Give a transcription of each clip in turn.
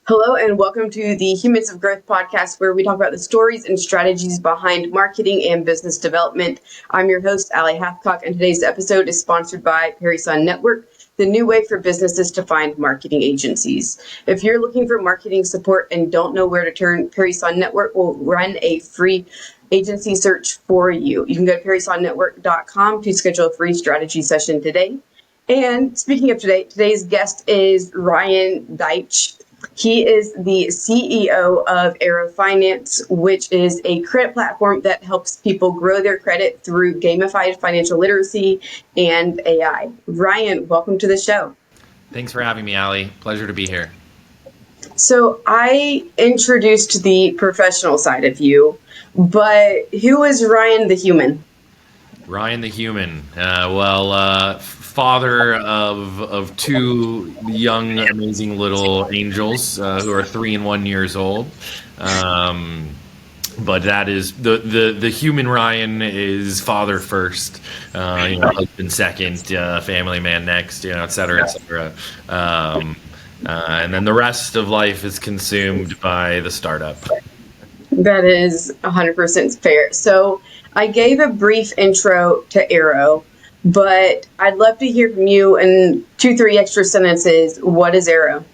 Hello, and welcome to the Humans of Growth podcast, where we talk about the stories and strategies behind marketing and business development. I'm your host, Aly Hathcock, and today's episode is sponsored by Parison Network, the new way for businesses to find marketing agencies. If you're looking for marketing support and don't know where to turn, Parison Network will run a free agency search for you. You can go to parisonnetwork.com to schedule a free strategy session today. And speaking of today, today's guest is Ryan Duitch. He is the CEO of Arro Finance, which is a credit platform that helps people grow their credit through gamified financial literacy and AI. Ryan, welcome to the show. Thanks for having me, Aly. Pleasure to be here. So I introduced the professional side of you, but who is Ryan the human? Ryan the human. Father of two young, amazing little angels who are 3 and 1 years old. But that is the human Ryan is father first, husband second, family man next, et cetera, et cetera. And then the rest of life is consumed by the startup. That is 100% fair. So I gave a brief intro to Arro, but I'd love to hear from you in 2-3 extra sentences. What is Arro?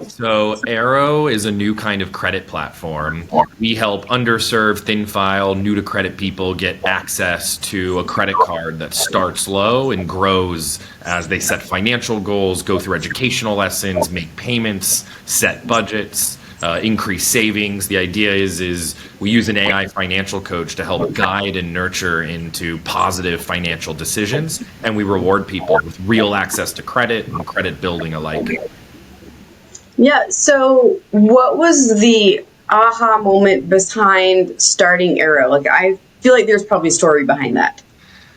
So Arro is a new kind of credit platform. We help underserved, thin file, new to credit people get access to a credit card that starts low and grows as they set financial goals, go through educational lessons, make payments, set budgets, increase savings. The idea is we use an AI financial coach to help guide and nurture into positive financial decisions, and we reward people with real access to credit and credit building alike. Yeah, so what was the aha moment behind starting Arro? I feel like there's probably a story behind that.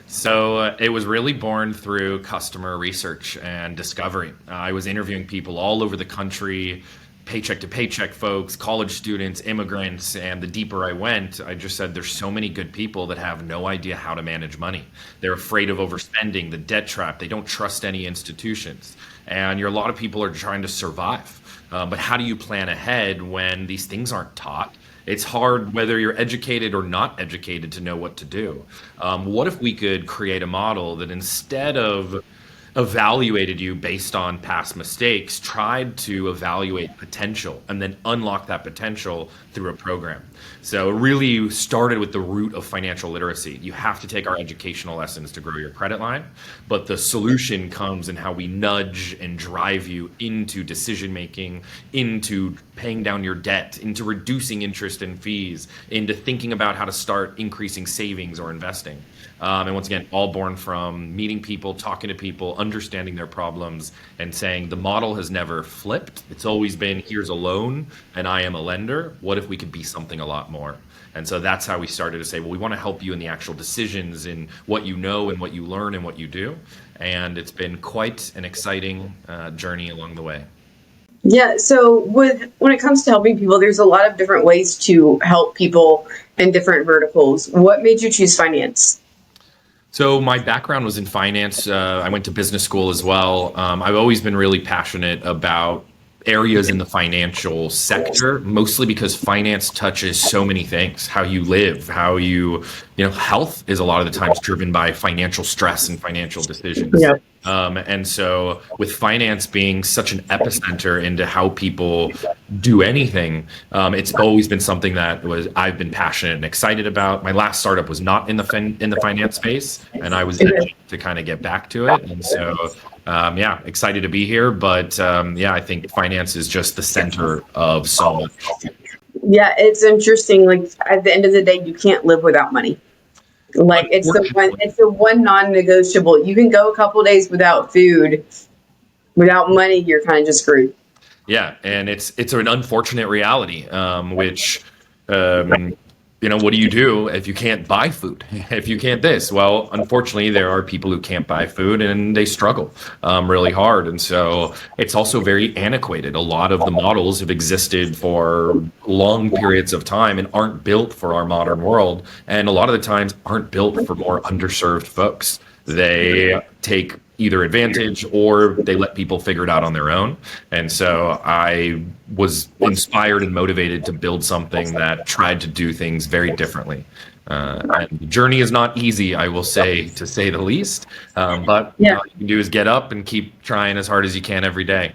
So it was really born through customer research and discovery. I was interviewing people all over the country, paycheck to paycheck folks, college students, immigrants, and the deeper I went, I just said there's so many good people that have no idea how to manage money. They're afraid of overspending, the debt trap, they don't trust any institutions. And a lot of people are trying to survive. But how do you plan ahead when these things aren't taught? It's hard whether you're educated or not educated to know what to do. What if we could create a model that instead of evaluated you based on past mistakes, tried to evaluate potential and then unlock that potential through a program? So it really started with the root of financial literacy. You have to take our educational lessons to grow your credit line, but the solution comes in how we nudge and drive you into decision making, into paying down your debt, into reducing interest and fees, into thinking about how to start increasing savings or investing. And once again, all born from meeting people, talking to people, understanding their problems, and saying the model has never flipped. It's always been, here's a loan and I am a lender. What if we could be something a lot more? And so that's how we started to say, well, we want to help you in the actual decisions in what you know and what you learn and what you do. And it's been quite an exciting journey along the way. Yeah, so when it comes to helping people, there's a lot of different ways to help people in different verticals. What made you choose finance? So my background was in finance. I went to business school as well. I've always been really passionate about areas in the financial sector, mostly because finance touches so many things. How you live, health is a lot of the times driven by financial stress and financial decisions. Yep. And so with finance being such an epicenter into how people do anything, it's always been something that I've been passionate and excited about. My last startup was not in the finance space, and I was itching to kind of get back to it. And so, excited to be here. But I think finance is just the center of so much. Yeah, it's interesting. At the end of the day, you can't live without money. It's the one non-negotiable. You can go a couple of days without food. Without money, you're kind of just screwed. Yeah, and it's an unfortunate reality, which what do you do if you can't buy food? If you can't this? Well, unfortunately, there are people who can't buy food and they struggle really hard. And so it's also very antiquated. A lot of the models have existed for long periods of time and aren't built for our modern world. And a lot of the times aren't built for more underserved folks. They take either advantage or they let people figure it out on their own. And so I was inspired and motivated to build something that tried to do things very differently. And the journey is not easy, I will say, to say the least. But Yeah, all you can do is get up and keep trying as hard as you can every day.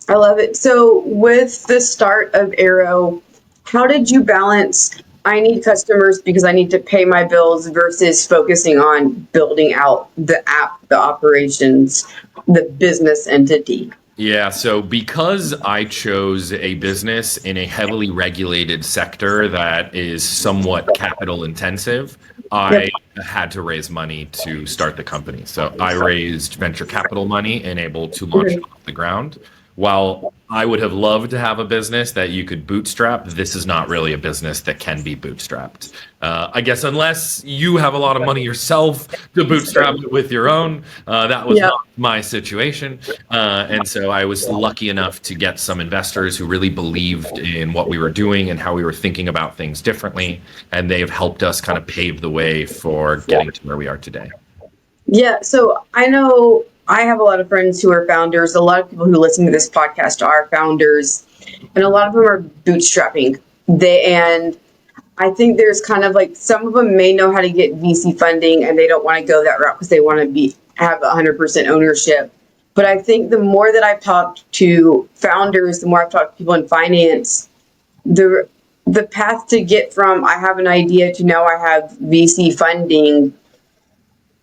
I love it. So, with the start of Arrow, how did you balance I need customers because I need to pay my bills versus focusing on building out the app, the operations, the business entity? Yeah, so because I chose a business in a heavily regulated sector that is somewhat capital intensive, I Yep. had to raise money to start the company. So I raised venture capital money and able to launch it Mhm. off the ground. While I would have loved to have a business that you could bootstrap, this is not really a business that can be bootstrapped. I guess unless you have a lot of money yourself to bootstrap it with your own, that was Yeah. not my situation. And so I was lucky enough to get some investors who really believed in what we were doing and how we were thinking about things differently. And they have helped us kind of pave the way for getting to where we are today. Yeah, so I know I have a lot of friends who are founders. A lot of people who listen to this podcast are founders, and a lot of them are bootstrapping. And I think there's kind of like some of them may know how to get VC funding, and they don't want to go that route because they want to be have 100% ownership. But I think the more that I've talked to founders, the more I've talked to people in finance, the the path to get from I have an idea to now I have VC funding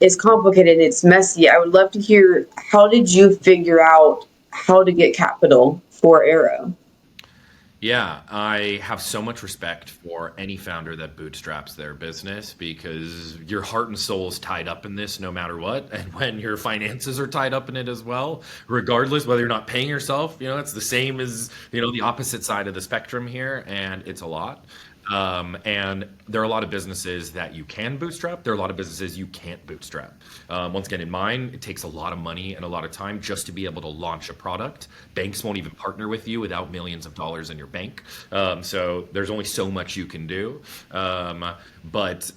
is complicated. It's messy. I would love to hear, how did you figure out how to get capital for Arrow? Yeah, I have so much respect for any founder that bootstraps their business because your heart and soul is tied up in this no matter what. And when your finances are tied up in it as well, regardless whether you're not paying yourself, it's the same as, the opposite side of the spectrum here. And it's a lot. And there are a lot of businesses that you can bootstrap. There are a lot of businesses you can't bootstrap. Once again, in mine, it takes a lot of money and a lot of time just to be able to launch a product. Banks won't even partner with you without millions of dollars in your bank. So there's only so much you can do. But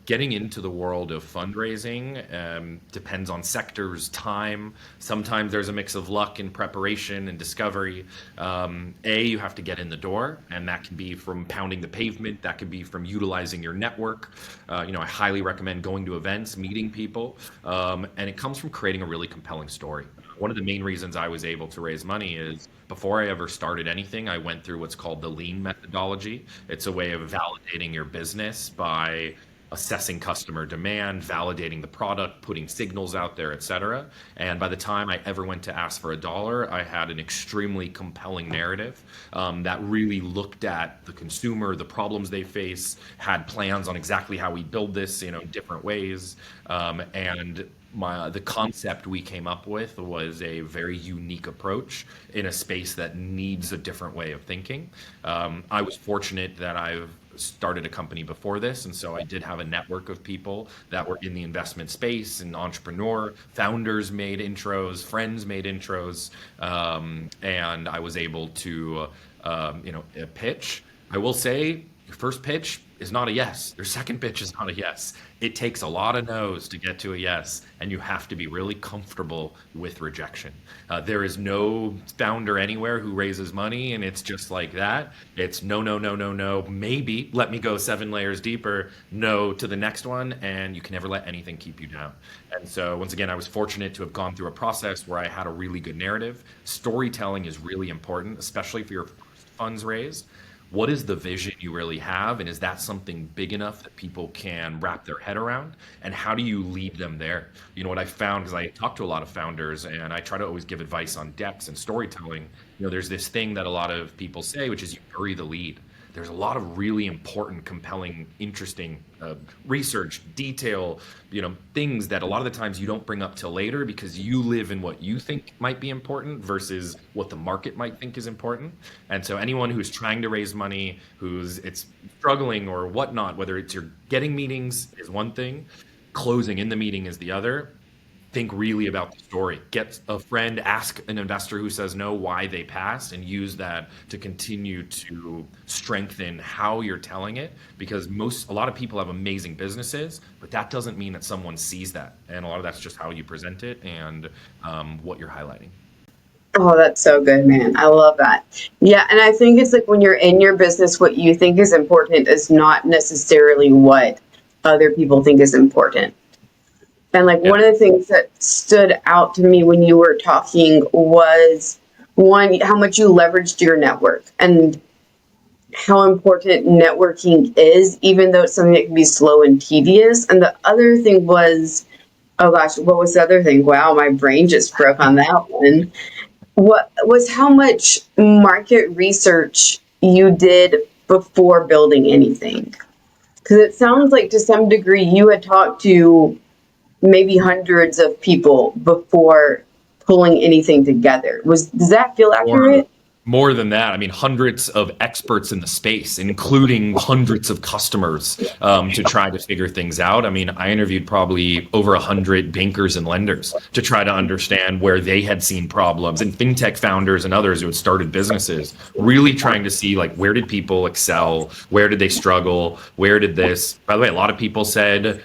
getting into the world of fundraising depends on sectors, time. Sometimes there's a mix of luck and preparation and discovery. You have to get in the door, and that can be from pounding the pavement. That could be from utilizing your network. I highly recommend going to events, meeting people, and it comes from creating a really compelling story. One of the main reasons I was able to raise money is before I ever started anything, I went through what's called the lean methodology. It's a way of validating your business by assessing customer demand, validating the product, putting signals out there, et cetera. And by the time I ever went to ask for a dollar, I had an extremely compelling narrative that really looked at the consumer, the problems they face, had plans on exactly how we build this, different ways. And the concept we came up with was a very unique approach in a space that needs a different way of thinking. I was fortunate that I've started a company before this, and so I did have a network of people that were in the investment space and entrepreneur founders made intros, friends made intros, and I was able to pitch. I will say your first pitch is not a yes. Your second pitch is not a yes. It takes a lot of no's to get to a yes, and you have to be really comfortable with rejection. There is no founder anywhere who raises money and it's just like that. It's no, no, no, no, no, maybe let me go 7 layers deeper, no to the next one, and you can never let anything keep you down. And so, once again, I was fortunate to have gone through a process where I had a really good narrative. Storytelling is really important, especially for your first funds raised. What is the vision you really have? And is that something big enough that people can wrap their head around? And how do you lead them there? What I found, because I talk to a lot of founders and I try to always give advice on decks and storytelling, there's this thing that a lot of people say, which is you bury the lead. There's a lot of really important, compelling, interesting research, detail, things that a lot of the times you don't bring up till later because you live in what you think might be important versus what the market might think is important. And so anyone who's trying to raise money, it's struggling or whatnot, whether it's you're getting meetings is one thing, closing in the meeting is the other. think really about the story. Get a friend, ask an investor who says no why they passed, and use that to continue to strengthen how you're telling it. Because a lot of people have amazing businesses, but that doesn't mean that someone sees that. And a lot of that's just how you present it and what you're highlighting. Oh, that's so good, man. I love that. Yeah, and I think it's like when you're in your business, what you think is important is not necessarily what other people think is important. And like Yeah. one of the things that stood out to me when you were talking was one, how much you leveraged your network and how important networking is, even though it's something that can be slow and tedious. And the other thing was, oh gosh, what was the other thing? Wow, my brain just broke on that one. What was how much market research you did before building anything? Because it sounds like to some degree you had talked to maybe hundreds of people before pulling anything together. Does that feel More, accurate? more than that, I mean, hundreds of experts in the space, including hundreds of customers, to try to figure things out. I mean, I interviewed probably over 100 bankers and lenders to try to understand where they had seen problems, and fintech founders and others who had started businesses, really trying to see like where did people excel, where did they struggle, where did this. By the way, a lot of people said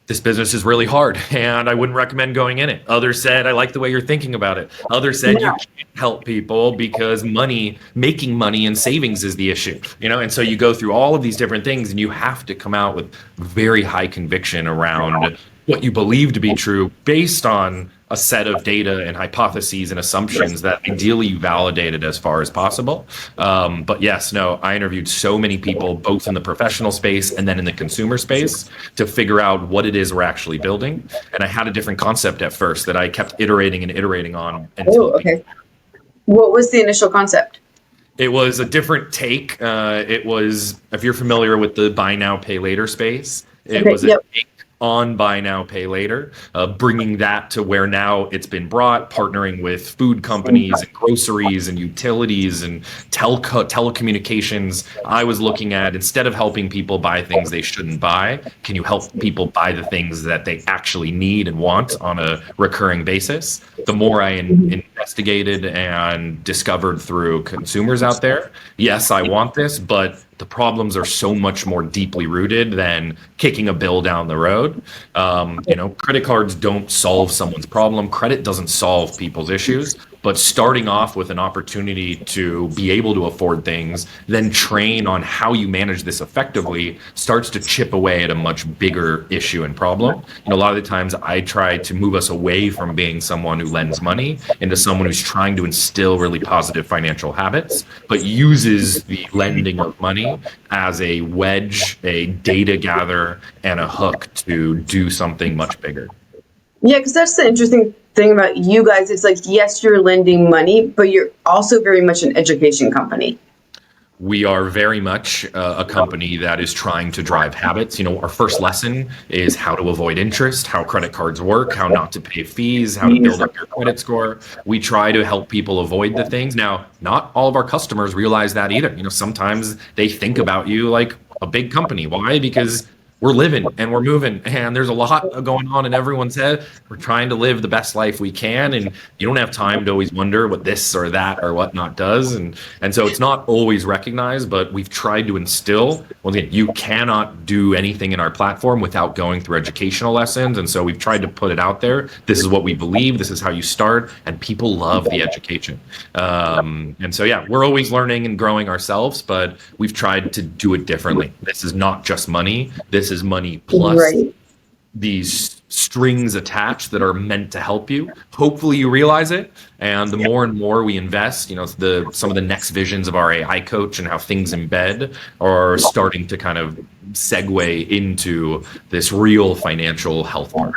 this business is really hard and I wouldn't recommend going in it. Others said, I like the way you're thinking about it. Others said, you Yeah. can't help people because making money and savings is the issue, And so you go through all of these different things and you have to come out with very high conviction around what you believe to be true based on a set of data and hypotheses and assumptions that ideally you validated as far as possible. But yes, no, I interviewed so many people, both in the professional space and then in the consumer space, to figure out what it is we're actually building. And I had a different concept at first that I kept iterating and iterating on until Oh, it became. okay. What was the initial concept? It was a different take. It was, if you're familiar with the buy now, pay later space, it Okay. was a Yep. take on buy now, pay later, bringing that to where now it's been brought, partnering with food companies and groceries and utilities and telecommunications. I was looking at, instead of helping people buy things they shouldn't buy, can you help people buy the things that they actually need and want on a recurring basis? The more I investigated and discovered through consumers out there, yes, I want this, but the problems are so much more deeply rooted than kicking a bill down the road. Credit cards don't solve someone's problem. Credit doesn't solve people's issues. But starting off with an opportunity to be able to afford things, then train on how you manage this effectively, starts to chip away at a much bigger issue and problem. A lot of the times I try to move us away from being someone who lends money into someone who's trying to instill really positive financial habits, but uses the lending of money as a wedge, a data gather, and a hook to do something much bigger. Yeah, because that's the interesting thing about you guys. It's like, yes, you're lending money, but you're also very much an education company. We are very much a company that is trying to drive habits. Our first lesson is how to avoid interest, how credit cards work, how not to pay fees, how to build up your credit score. We try to help people avoid the things. Now, not all of our customers realize that either. Sometimes they think about you like a big company. Why? Because we're living and we're moving and there's a lot going on in everyone's head. We're trying to live the best life we can, and you don't have time to always wonder what this or that or whatnot does. And so it's not always recognized, but we've tried to instill, well, again, you cannot do anything in our platform without going through educational lessons. And so we've tried to put it out there. This is what we believe. This is how you start. And people love the education. And so, yeah, we're always learning and growing ourselves, but we've tried to do it differently. This is not just money. This is money plus Right. these strings attached that are meant to help you. Hopefully you realize it. And the more and more we invest, some of the next visions of our AI coach and how things embed are starting to kind of segue into this real financial health part.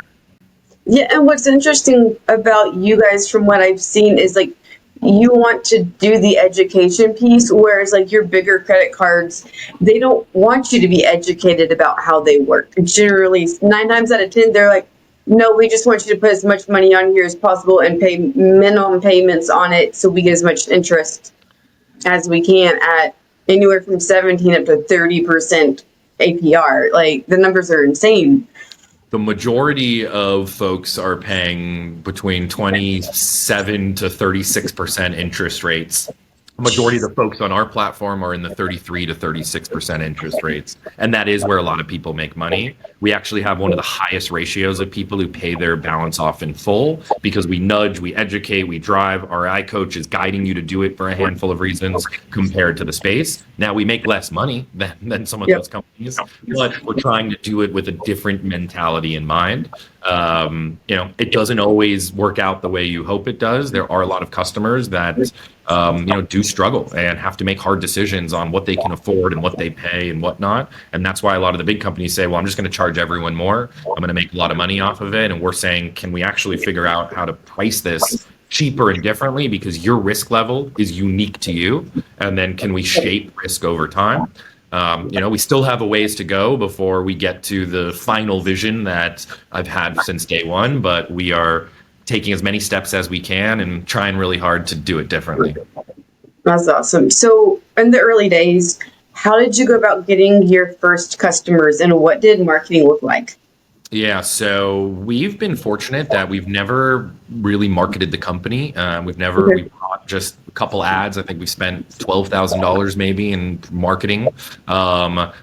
Yeah, and what's interesting about you guys from what I've seen is like you want to do the education piece, whereas like your bigger credit cards, they don't want you to be educated about how they work. Generally, 9 times out of 10, they're like, no, we just want you to put as much money on here as possible and pay minimum payments on it so we get as much interest as we can at anywhere from 17 up to 30% APR. Like the numbers are insane. The majority of folks are paying between 27 to 36% interest rates. Majority of the folks on our platform are in the 33 to 36% interest rates. And that is where a lot of people make money. We actually have one of the highest ratios of people who pay their balance off in full because we nudge, we educate, we drive. Our AI coach is guiding you to do it for a handful of reasons compared to the space. Now, we make less money than some of those companies, but we're trying to do it with a different mentality in mind. It doesn't always work out the way you hope it does. There are a lot of customers that do struggle and have to make hard decisions on what they can afford and what they pay and whatnot. And that's why a lot of the big companies say, well, I'm just going to charge everyone more. I'm going to make a lot of money off of it. And we're saying, can we actually figure out how to price this cheaper and differently because your risk level is unique to you? And then can we shape risk over time? We still have a ways to go before we get to the final vision that I've had since day one, but we are taking as many steps as we can and trying really hard to do it differently. That's awesome. So in the early days, how did you go about getting your first customers and what did marketing look like? Yeah, so we've been fortunate that we've never really marketed the company. We bought just a couple ads. I think we spent $12,000 maybe in marketing.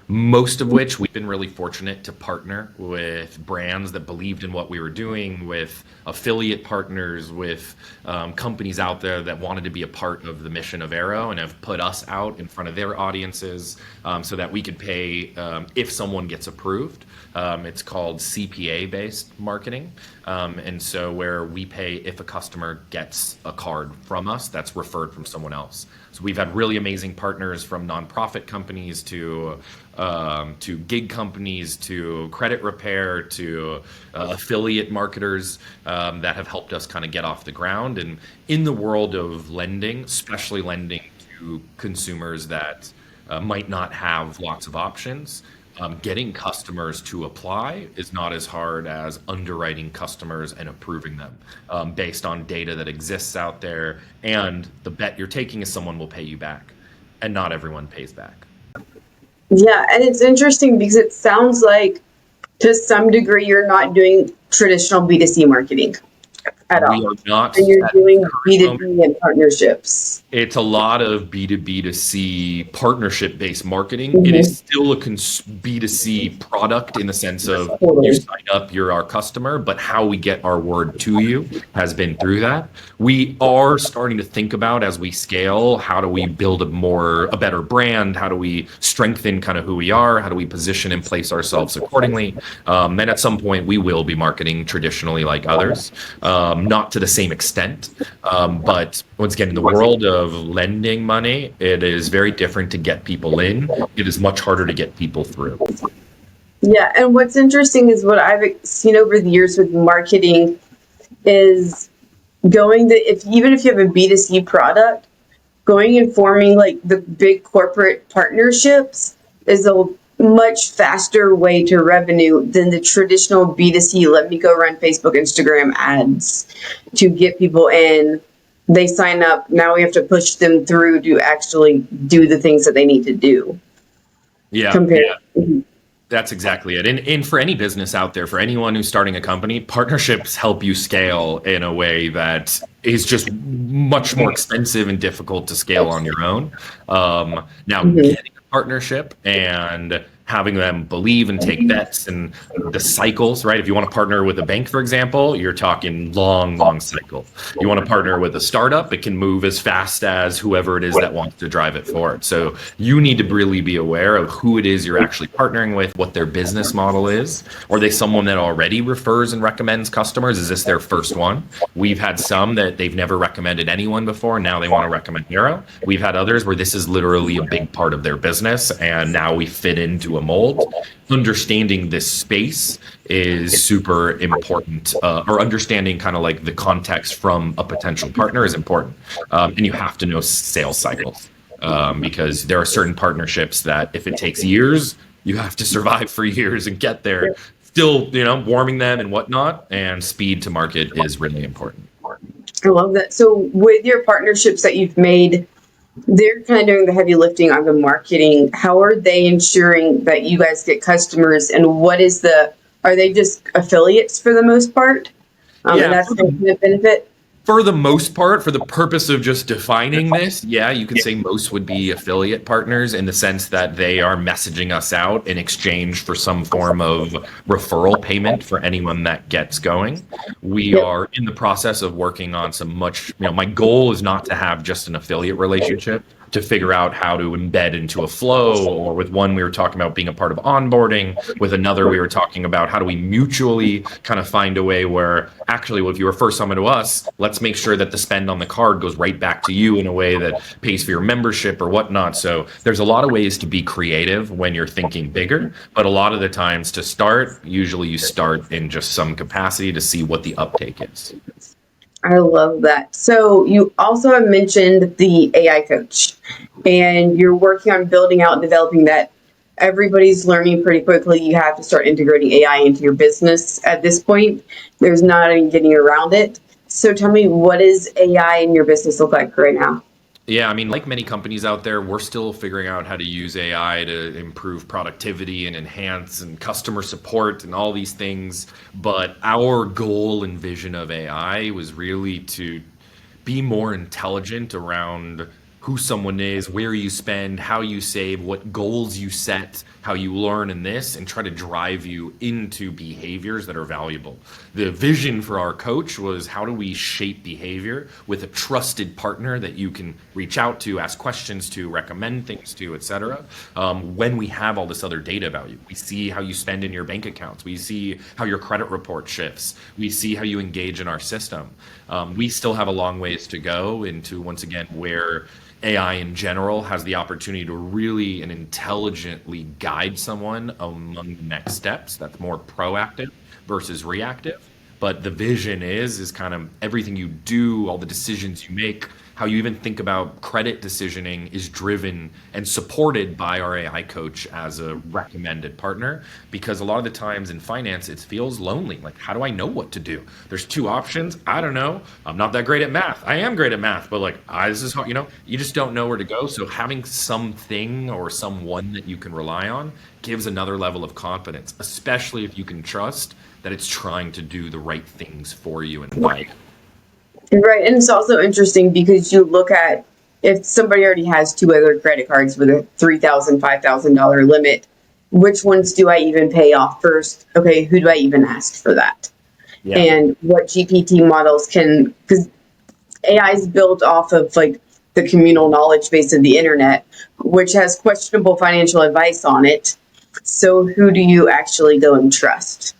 Most of which we've been really fortunate to partner with brands that believed in what we were doing, with affiliate partners, with companies out there that wanted to be a part of the mission of Arro and have put us out in front of their audiences so that we could pay if someone gets approved. It's called CPA-based marketing. And so where we pay if a customer gets a card from us that's referred from someone else. So we've had really amazing partners from nonprofit companies to gig companies to credit repair to affiliate marketers that have helped us kind of get off the ground. And in the world of lending, especially lending to consumers that might not have lots of options, getting customers to apply is not as hard as underwriting customers and approving them based on data that exists out there. And the bet you're taking is someone will pay you back, and not everyone pays back. Yeah, and it's interesting because it sounds like to some degree you're not doing traditional B2C marketing at all. We are not. And you're doing B2B and partnerships. It's a lot of B2B2C partnership-based marketing. It is still a B2C product in the sense of you sign up, you're our customer, but how we get our word to you has been through that. We are starting to think about as we scale, how do we build a better brand? How do we strengthen kind of who we are? How do we position and place ourselves accordingly? And at some point we will be marketing traditionally like others, not to the same extent. But once again, in the world of lending money, it is very different to get people in. It is much harder to get people through. Yeah, and what's interesting is what I've seen over the years with marketing is even if you have a B2C product, going and forming like the big corporate partnerships is a much faster way to revenue than the traditional B2C. Let me go run Facebook, Instagram ads to get people in. They sign up. Now we have to push them through to actually do the things that they need to do. Yeah. That's exactly it. And for any business out there, for anyone who's starting a company, partnerships help you scale in a way that is just much more expensive and difficult to scale on your own. Getting a partnership and having them believe and take bets and the cycles, right? If you want to partner with a bank, for example, you're talking long cycle. You want to partner with a startup, it can move as fast as whoever it is that wants to drive it forward. So you need to really be aware of who it is you're actually partnering with, what their business model is. Are they someone that already refers and recommends customers? Is this their first one? We've had some that they've never recommended anyone before. Now they want to recommend Arro. We've had others where this is literally a big part of their business, and now we fit into a mold. Understanding this space is super important, or understanding kind of like the context from a potential partner is important. And you have to know sales cycles because there are certain partnerships that if it takes years, you have to survive for years and get there. Still, warming them and whatnot, and speed to market is really important. I love that. So with your partnerships that you've made, they're kind of doing the heavy lifting on the marketing. How are they ensuring that you guys get customers, and what is the are they just affiliates for the most part? And Yeah, that's the benefit? for the most part, for the purpose of just defining this, yeah, you could say most would be affiliate partners in the sense that they are messaging us out in exchange for some form of referral payment for anyone that gets going. We Yep. are in the process of working on some my goal is not to have just an affiliate relationship, to figure out how to embed into a flow, or with one we were talking about being a part of onboarding, with another we were talking about how do we mutually kind of find a way where actually, well, if you refer someone to us, let's make sure that the spend on the card goes right back to you in a way that pays for your membership or whatnot. So there's a lot of ways to be creative when you're thinking bigger, but a lot of the times to start, usually you start in just some capacity to see what the uptake is. I love that. So you also have mentioned the AI coach, and you're working on building out and developing that. Everybody's learning pretty quickly. You have to start integrating AI into your business at this point. There's not any getting around it. So tell me, what does AI in your business look like right now? Yeah, I mean, like many companies out there, we're still figuring out how to use AI to improve productivity and enhance and customer support and all these things. But our goal and vision of AI was really to be more intelligent around who someone is, where you spend, how you save, what goals you set, how you learn in this, and try to drive you into behaviors that are valuable. The vision for our coach was how do we shape behavior with a trusted partner that you can reach out to, ask questions to, recommend things to, etc. When we have all this other data about you, we see how you spend in your bank accounts, we see how your credit report shifts, we see how you engage in our system. We still have a long ways to go into, once again, where AI in general has the opportunity to really and intelligently guide someone among the next steps. That's more proactive versus reactive. But the vision is kind of everything you do, all the decisions you make, how you even think about credit decisioning is driven and supported by our AI coach as a recommended partner. Because a lot of the times in finance, it feels lonely. Like, how do I know what to do? There's two options. I don't know. I'm not that great at math. I am great at math, but like, this is hard, you just don't know where to go. So having something or someone that you can rely on gives another level of confidence, especially if you can trust that it's trying to do the right things for you in life. Right. And it's also interesting because you look at if somebody already has two other credit cards with a $3,000, $5,000 limit, which ones do I even pay off first? Okay, who do I even ask for that? Yeah. And what GPT models can, because AI is built off of like the communal knowledge base of the internet, which has questionable financial advice on it. So who do you actually go and trust?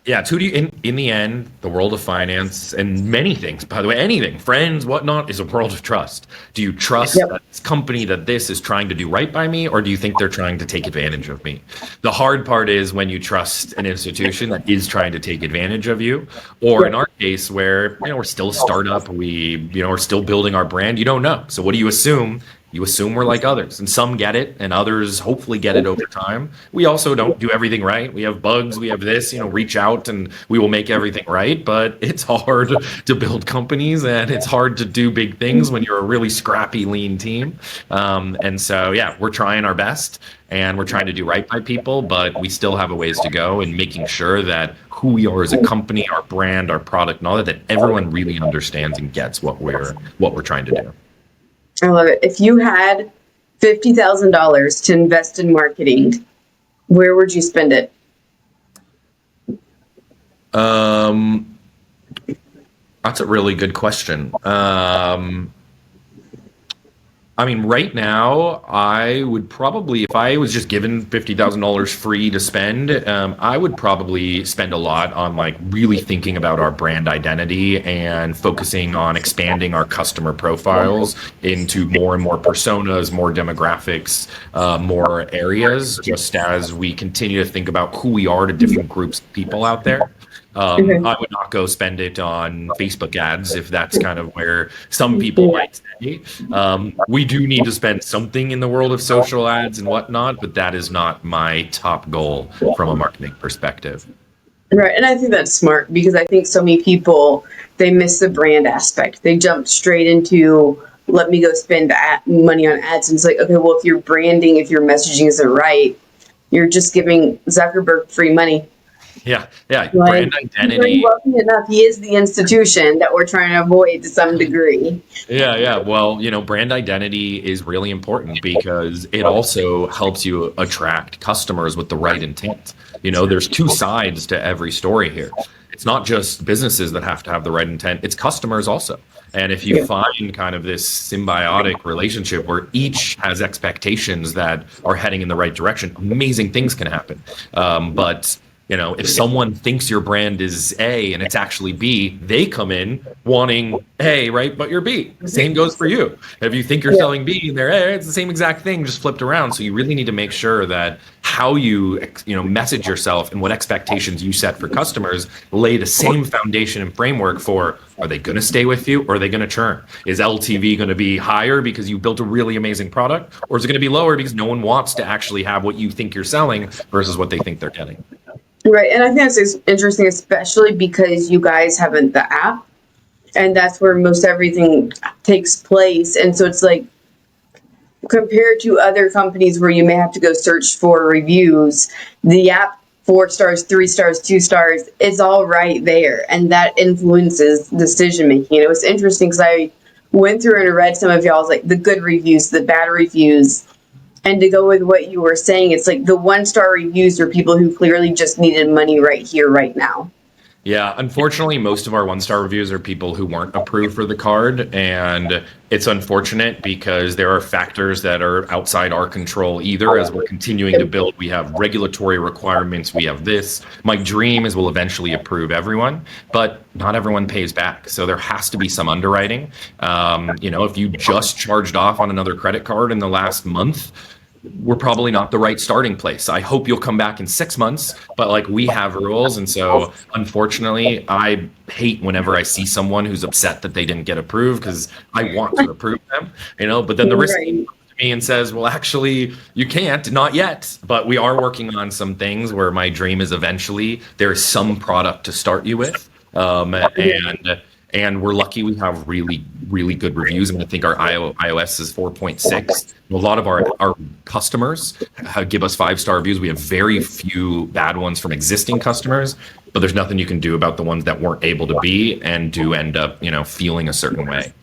Yeah, it's who do you, in the end, the world of finance and many things, by the way, anything, friends, whatnot, is a world of trust. Do you trust Yep. that this company, that this is trying to do right by me, or do you think they're trying to take advantage of me? The hard part is when you trust an institution that is trying to take advantage of you, or in Yep. our case, where we're still a startup, we're still building our brand. You don't know. So what do you assume? You assume we're like others, and some get it, and others hopefully get it over time. We also don't do everything right. We have bugs, we have this, reach out and we will make everything right. But it's hard to build companies, and it's hard to do big things when you're a really scrappy, lean team. And so, yeah, we're trying our best and we're trying to do right by people, but we still have a ways to go in making sure that who we are as a company, our brand, our product, and all that everyone really understands and gets what we're trying to do. I love it. If you had $50,000 to invest in marketing, where would you spend it? That's a really good question. Right now, I would probably, if I was just given $50,000 free to spend, I would probably spend a lot on really thinking about our brand identity and focusing on expanding our customer profiles into more and more personas, more demographics, more areas, just as we continue to think about who we are to different groups of people out there. I would not go spend it on Facebook ads if that's kind of where some people might say. We do need to spend something in the world of social ads and whatnot, but that is not my top goal from a marketing perspective. Right. And I think that's smart because I think so many people, they miss the brand aspect. They jump straight into, let me go spend money on ads. And it's like, okay, well, if your branding, if your messaging isn't right, you're just giving Zuckerberg free money. Yeah, yeah. Like, Brand he's already identity. wealthy enough. He is the institution that we're trying to avoid to some degree. Yeah, yeah. Well, brand identity is really important because it also helps you attract customers with the right intent. There's two sides to every story here. It's not just businesses that have to have the right intent, it's customers also. And if you Yeah. find kind of this symbiotic relationship where each has expectations that are heading in the right direction, amazing things can happen. But if someone thinks your brand is A and it's actually B, they come in wanting A, right? But you're B. Same goes for you. If you think you're Yeah. selling B and they're A, it's the same exact thing, just flipped around. So you really need to make sure that how you message yourself and what expectations you set for customers lay the same foundation and framework for, are they going to stay with you or are they going to churn? Is LTV going to be higher because you built a really amazing product, or is it going to be lower because no one wants to actually have what you think you're selling versus what they think they're getting? Right. And I think that's interesting, especially because you guys haven't the app, and that's where most everything takes place. And so it's like, compared to other companies where you may have to go search for reviews, the app, 4 stars, 3 stars, 2 stars, it's all right there. And that influences decision making. It was interesting because I went through and read some of y'all's, like, the good reviews, the bad reviews. And to go with what you were saying, it's like the 1 star reviews are people who clearly just needed money right here, right now. Yeah, unfortunately, most of our 1-star reviews are people who weren't approved for the card. And it's unfortunate because there are factors that are outside our control either. As we're continuing to build, we have regulatory requirements. We have this. My dream is we'll eventually approve everyone, but not everyone pays back. So there has to be some underwriting. If you just charged off on another credit card in the last month, we're probably not the right starting place. I hope you'll come back in 6 months, but like, we have rules. And so unfortunately, I hate whenever I see someone who's upset that they didn't get approved because I want to approve them, but then the risk Right. comes to me and says, well, actually, you can't, not yet. But we are working on some things where my dream is eventually there's some product to start you with. And we're lucky we have really, really good reviews. I think our iOS is 4.6. A lot of our customers give us 5-star reviews. We have very few bad ones from existing customers, but there's nothing you can do about the ones that weren't able to be and do end up, feeling a certain way.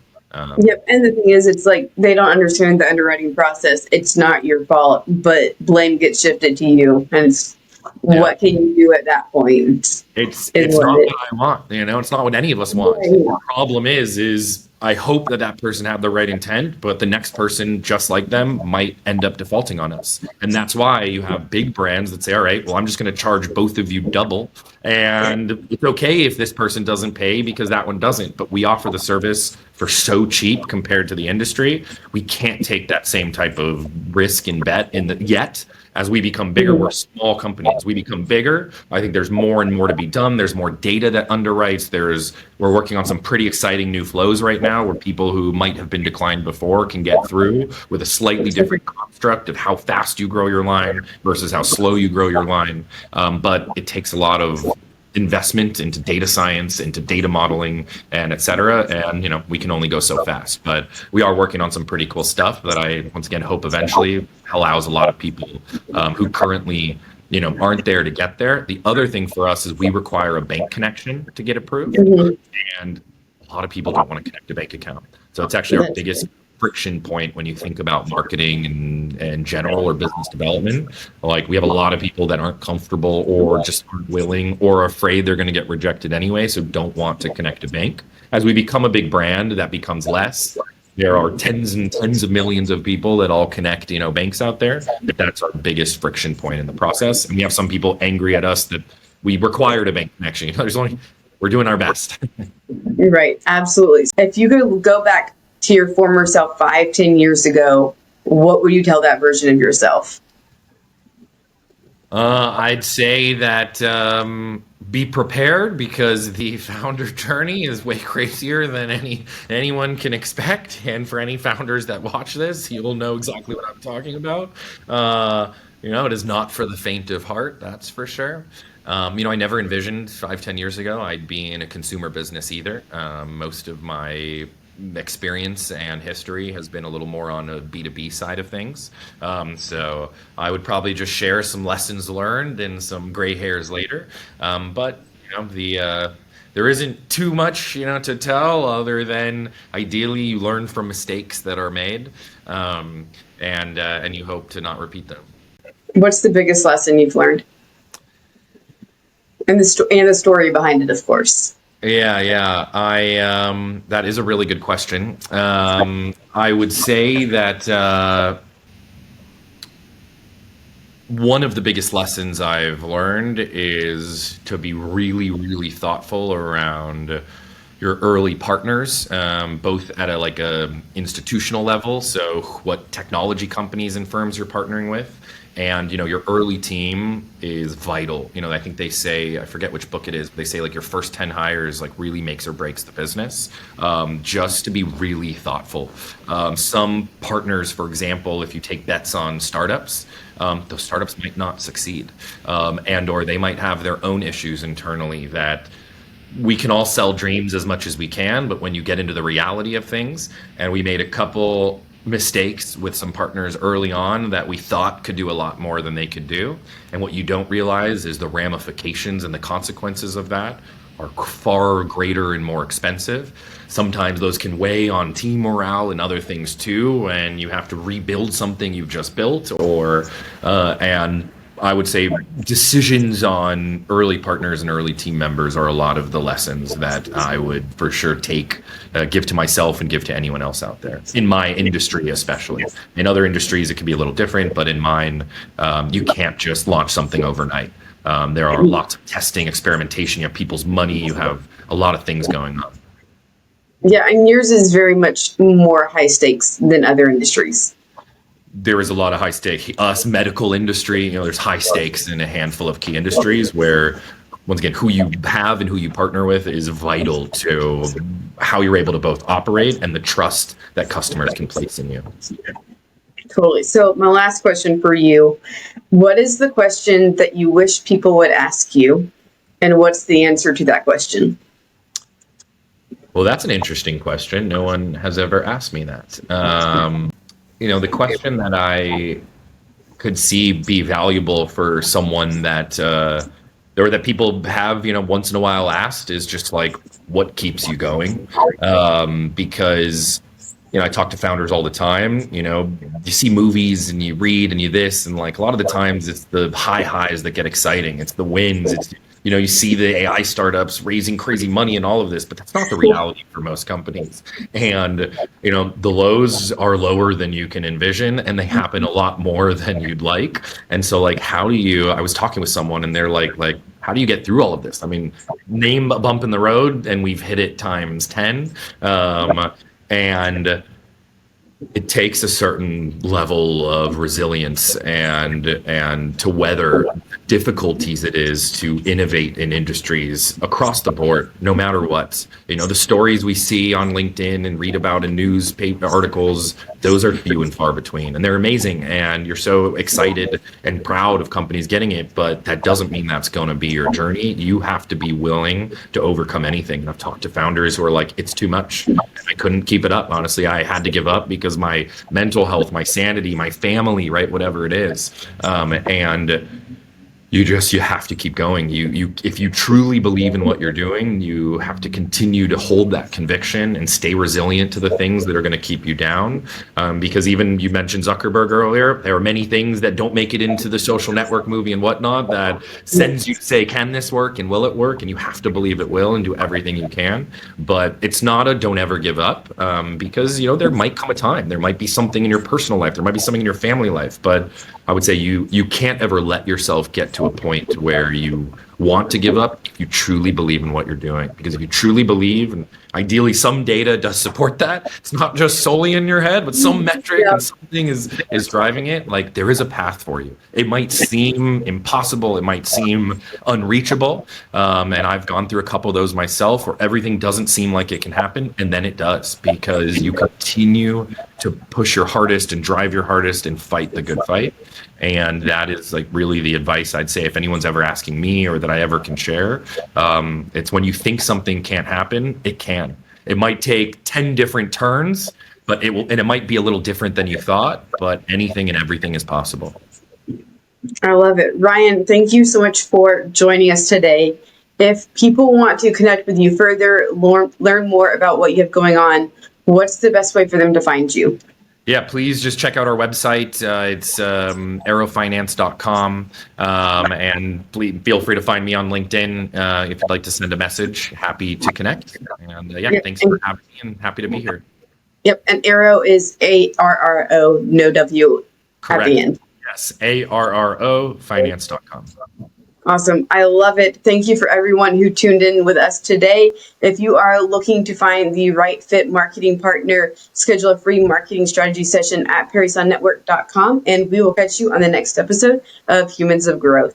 Yep. And the thing is, it's like they don't understand the underwriting process. It's not your fault, but blame gets shifted to you. And it's, Yeah. what can you do at that point? It's Is not what it what I want, it's not what any of us want. is. The problem is I hope that person had the right intent, but the next person just like them might end up defaulting on us. And that's why you have big brands that say, all right, well, I'm just going to charge both of you double. And it's okay if this person doesn't pay because that one doesn't. But we offer the service for so cheap compared to the industry. We can't take that same type of risk and bet yet. As we become bigger, we're small companies. We become bigger. I think there's more and more to be done. There's more data that underwrites. We're working on some pretty exciting new flows right now where people who might have been declined before can get through with a slightly different construct of how fast you grow your line versus how slow you grow your line. But it takes a lot of investment into data science, into data modeling, and et cetera. And, we can only go so fast. But we are working on some pretty cool stuff that I, once again, hope eventually allows a lot of people who currently, aren't there to get there. The other thing for us is we require a bank connection to get approved. Mhm. And a lot of people don't want to connect a bank account. So it's actually our biggest friction point when you think about marketing and general or business development. Like, we have a lot of people that aren't comfortable or just aren't willing or afraid they're going to get rejected anyway, so don't want to connect a bank. As we become a big brand, that becomes less. There are tens and tens of millions of people that all connect, banks out there. But that's our biggest friction point in the process. And we have some people angry at us that we required a bank connection. We're doing our best. Right. Absolutely. If you could go back to your former self 5, 10 years ago, what would you tell that version of yourself? I'd say that be prepared because the founder journey is way crazier than anyone can expect. And for any founders that watch this, you'll know exactly what I'm talking about. It is not for the faint of heart, that's for sure. I never envisioned 5, 10 years ago I'd be in a consumer business either. Most of my experience and history has been a little more on a B2B side of things. So I would probably just share some lessons learned and some gray hairs later. But there isn't too much to tell other than ideally you learn from mistakes that are made, and you hope to not repeat them. What's the biggest lesson you've learned? And the story behind it, of course. Yeah. That is a really good question. I would say that one of the biggest lessons I've learned is to be really, really thoughtful around your early partners, both at a institutional level. So what technology companies and firms you're partnering with, and your early team is vital. I think they say, I forget which book it is, but they say your first 10 hires really makes or breaks the business. Just to be really thoughtful. Some partners, for example, if you take bets on startups, those startups might not succeed, and or they might have their own issues internally that we can all sell dreams as much as we can, but when you get into the reality of things, and we made a couple mistakes with some partners early on that we thought could do a lot more than they could do. And what you don't realize is the ramifications and the consequences of that are far greater and more expensive. Sometimes those can weigh on team morale and other things too, and you have to rebuild something you've just built, and I would say decisions on early partners and early team members are a lot of the lessons that I would for sure give to myself and give to anyone else out there, in my industry especially. In other industries, it can be a little different, but in mine, you can't just launch something overnight. There are lots of testing, experimentation, you have people's money, you have a lot of things going on. Yeah, and yours is very much more high stakes than other industries. There is a lot of high stakes. Us medical industry, there's high stakes in a handful of key industries where, once again, who you have and who you partner with is vital to how you're able to both operate and the trust that customers can place in you. Totally. So my last question for you, what is the question that you wish people would ask you, and what's the answer to that question? Well, that's an interesting question. No one has ever asked me that. The question that I could see be valuable for someone that or that people have once in a while asked is just what keeps you going, because I talk to founders all the time. You see movies and you read and you this, and a lot of the times it's the highs that get exciting. It's the wins. It's you see the AI startups raising crazy money and all of this, but that's not the reality for most companies. And the lows are lower than you can envision, and they happen a lot more than you'd like. And so how do you? I was talking with someone, and they're like, how do you get through all of this? I mean, name a bump in the road, and we've hit it times 10. And it takes a certain level of resilience and to weather difficulties it is to innovate in industries across the board, no matter what. The stories we see on LinkedIn and read about in newspaper articles, those are few and far between, and they're amazing, and you're so excited and proud of companies getting it, but that doesn't mean that's going to be your journey. You have to be willing to overcome anything. And I've talked to founders who are like, it's too much. I couldn't keep it up. Honestly, I had to give up because my mental health, my sanity, my family, right, whatever it is, and you have to keep going. You if you truly believe in what you're doing, you have to continue to hold that conviction and stay resilient to the things that are going to keep you down. Because even you mentioned Zuckerberg earlier, there are many things that don't make it into the social network movie and whatnot that sends you to say, can this work and will it work? And you have to believe it will and do everything you can. But it's not a don't ever give up, because there might come a time. There might be something in your personal life. There might be something in your family life. But I would say you can't ever let yourself get to a point where you want to give up if you truly believe in what you're doing. Because if you truly believe, and ideally some data does support that, it's not just solely in your head, but some metric and something is driving it, there is a path for you. It might seem impossible, it might seem unreachable, and I've gone through a couple of those myself where everything doesn't seem like it can happen, and then it does, because you continue to push your hardest and drive your hardest and fight the good fight. And that is really the advice I'd say if anyone's ever asking me or that I ever can share. It's when you think something can't happen, it can. It might take 10 different turns, but it might be a little different than you thought, but anything and everything is possible. I love it. Ryan, thank you so much for joining us today. If people want to connect with you further, learn more about what you have going on, what's the best way for them to find you? Yeah, please just check out our website. It's arrofinance.com. And please feel free to find me on LinkedIn if you'd like to send a message. Happy to connect. And thanks for having me and happy to be here. Yep, and Arro is ARRO, no W at the end. Yes, ARRO finance.com. Awesome. I love it. Thank you for everyone who tuned in with us today. If you are looking to find the right fit marketing partner, schedule a free marketing strategy session at perrysonnetwork.com, and we will catch you on the next episode of Humans of Growth.